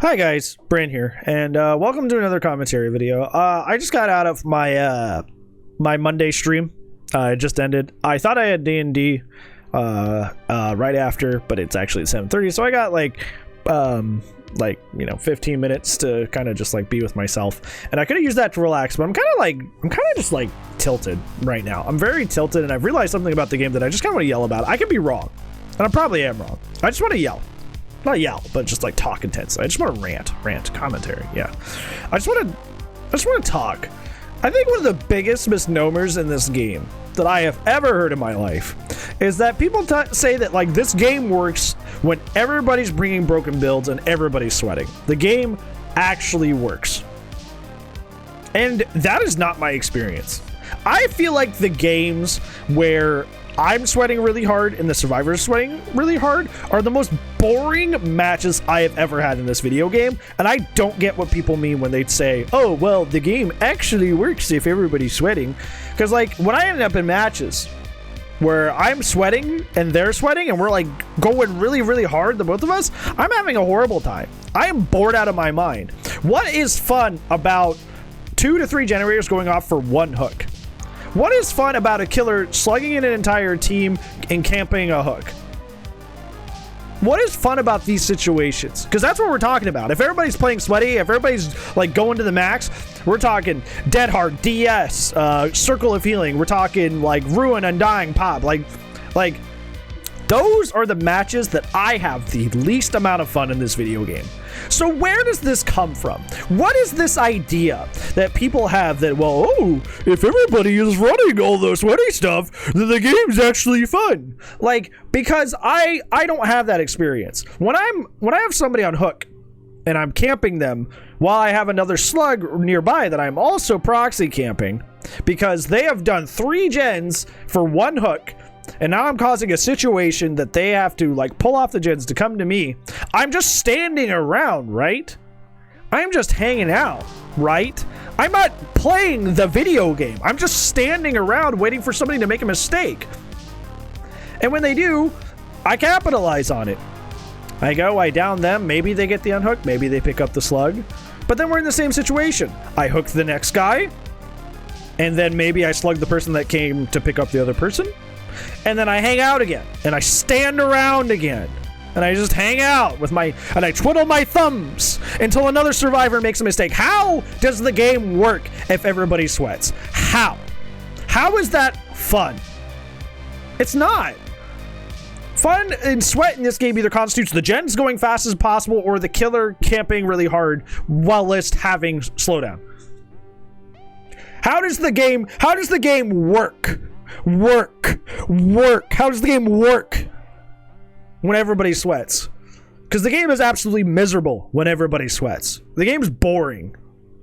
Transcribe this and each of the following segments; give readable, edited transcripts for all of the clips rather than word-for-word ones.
Hi guys, Bran here, and welcome to another commentary video. I just got out of my my Monday stream. It just ended. I thought I had D&D right after, but it's actually at 7:30, so I got like 15 minutes to kind of just like be with myself, and I could have used that to relax, but I'm kind of just like tilted right now. I'm very tilted, and I've realized something about the game that I just kind of want to yell about. I could be wrong, and I probably am wrong. I just want to yell. Not yell, but just like talk intensely. I just want to rant commentary. Yeah, I just want to talk. I think one of the biggest misnomers in this game that I have ever heard in my life is that people say that like this game works when everybody's bringing broken builds and everybody's sweating. The game actually works, and that is not my experience. I feel like the games where I'm sweating really hard and the survivors sweating really hard are the most boring matches I have ever had in this video game, and I don't get what people mean when they say, oh well, the game actually works if everybody's sweating. Because like when I end up in matches where I'm sweating and they're sweating and we're like going really hard, the both of us, I'm having a horrible time. I am bored out of my mind. What is fun about 2 to 3 generators going off for one hook? What is fun about a killer slugging in an entire team and camping a hook? What is fun about these situations? Because that's what we're talking about. If everybody's playing sweaty, if everybody's like going to the max, we're talking Dead Hard, DS, Circle of Healing. We're talking like Ruin, Undying, Pop. Like those are the matches that I have the least amount of fun in this video game. So where does this come from? What is this idea that people have that, well, oh, if everybody is running all the sweaty stuff, then the game's actually fun? Like, because I don't have that experience. When I have somebody on hook and I'm camping them while I have another slug nearby that I'm also proxy camping because they have done 3 gens for one hook, and now I'm causing a situation that they have to like pull off the gens to come to me. I'm just standing around, right? I'm just hanging out, right? I'm not playing the video game. I'm just standing around waiting for somebody to make a mistake. And when they do, I capitalize on it. I go, I down them. Maybe they get the unhook. Maybe they pick up the slug. But then we're in the same situation. I hook the next guy. And then maybe I slug the person that came to pick up the other person. And then I hang out again, and I stand around again, and I just hang out with and I twiddle my thumbs until another survivor makes a mistake. How does the game work if everybody sweats? How is that fun? It's not. Fun and sweat in this game either constitutes the gens going fast as possible or the killer camping really hard while list having slowdown. How does the game work? How does the game work when everybody sweats? Because the game is absolutely miserable when everybody sweats. The game's boring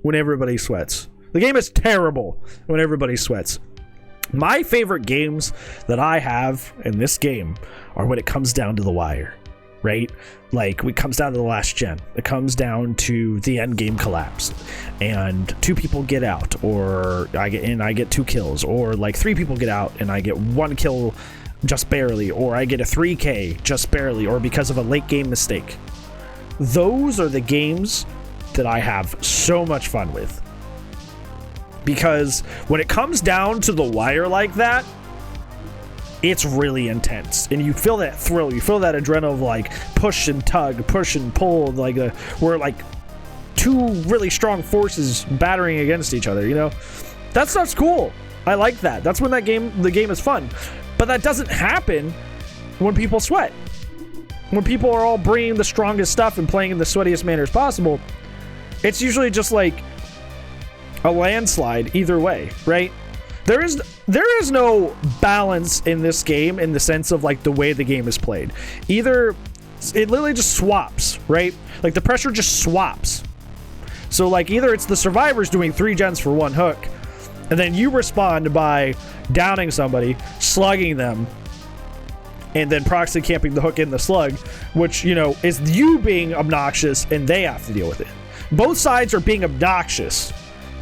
when everybody sweats. The game is terrible when everybody sweats. My favorite games that I have in this game are when it comes down to the wire, right? Like it comes down to the last gen. It comes down to the end game collapse and 2 people get out, or I get 2 kills, or like 3 people get out and I get 1 kill just barely, or I get a 3K just barely, or because of a late game mistake. Those are the games that I have so much fun with. Because when it comes down to the wire like that, it's really intense, and you feel that thrill, you feel that adrenaline of like push and tug, push and pull, like we're like 2 really strong forces battering against each other, you know? That stuff's cool. I like that. That's when the game is fun. But that doesn't happen when people sweat. When people are all bringing the strongest stuff and playing in the sweatiest manners possible, it's usually just like a landslide either way, right? There is no balance in this game in the sense of like the way the game is played. Either it literally just swaps, right? Like the pressure just swaps. So like either it's the survivors doing 3 gens for 1 hook, and then you respond by downing somebody, slugging them, and then proxy camping the hook in the slug, which, you know, is you being obnoxious and they have to deal with it. Both sides are being obnoxious,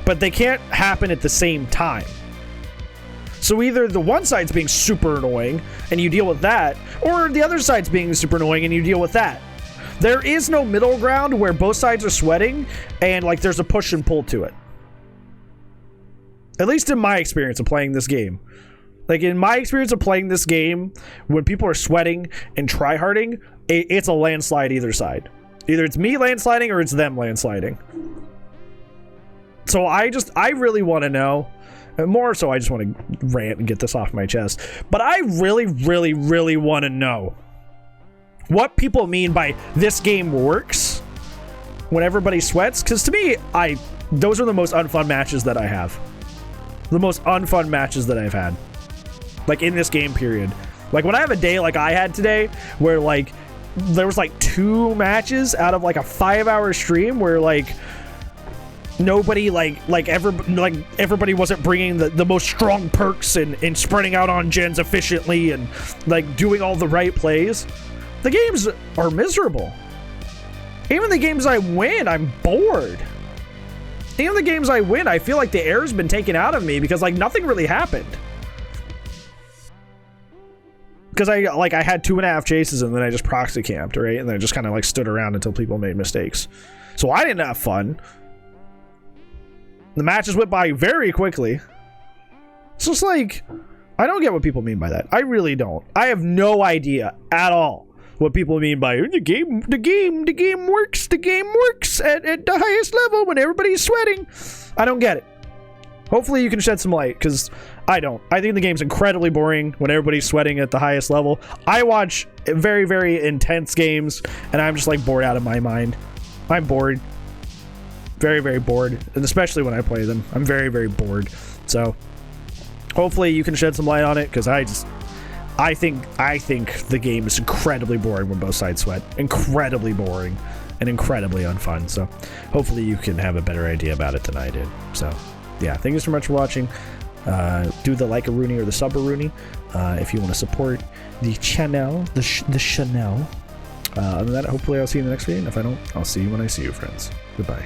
but they can't happen at the same time. So either the one side's being super annoying and you deal with that, or the other side's being super annoying and you deal with that. There is no middle ground where both sides are sweating and like there's a push and pull to it. At least in my experience of playing this game. Like in my experience of playing this game, when people are sweating and tryharding, it's a landslide either side. Either it's me landsliding or it's them landsliding. So I really want to know. More so, I just want to rant and get this off my chest. But I really, really, really want to know what people mean by this game works when everybody sweats. Because to me, those are the most unfun matches that I have. The most unfun matches that I've had. Like in this game period. Like when I have a day like I had today, where like there was like 2 matches out of like a 5-hour stream where like nobody everybody wasn't bringing the most strong perks and spreading out on gens efficiently and like doing all the right plays. The games are miserable. Even the games I win, I'm bored. Even the games I win, I feel like the air's been taken out of me because like nothing really happened. Because I had 2.5 chases and then I just proxy camped, right? And then I just kind of like stood around until people made mistakes. So I didn't have fun. The matches went by very quickly. It's just like, I don't get what people mean by that. I really don't. I have no idea at all what people mean by the game works. The game works at the highest level when everybody's sweating. I don't get it. Hopefully you can shed some light, because I don't. I think the game's incredibly boring when everybody's sweating at the highest level. I watch very, very intense games, and I'm just like bored out of my mind. I'm bored. Very, very bored, and especially when I play them. I'm very, very bored. So hopefully you can shed some light on it, because I think the game is incredibly boring when both sides sweat. Incredibly boring and incredibly unfun. So hopefully you can have a better idea about it than I did. So yeah, thank you so much for watching. Do the like a Rooney or the sub a Rooney if you want to support the channel, the channel. Other than that, hopefully I'll see you in the next video. And if I don't, I'll see you when I see you, friends. Goodbye.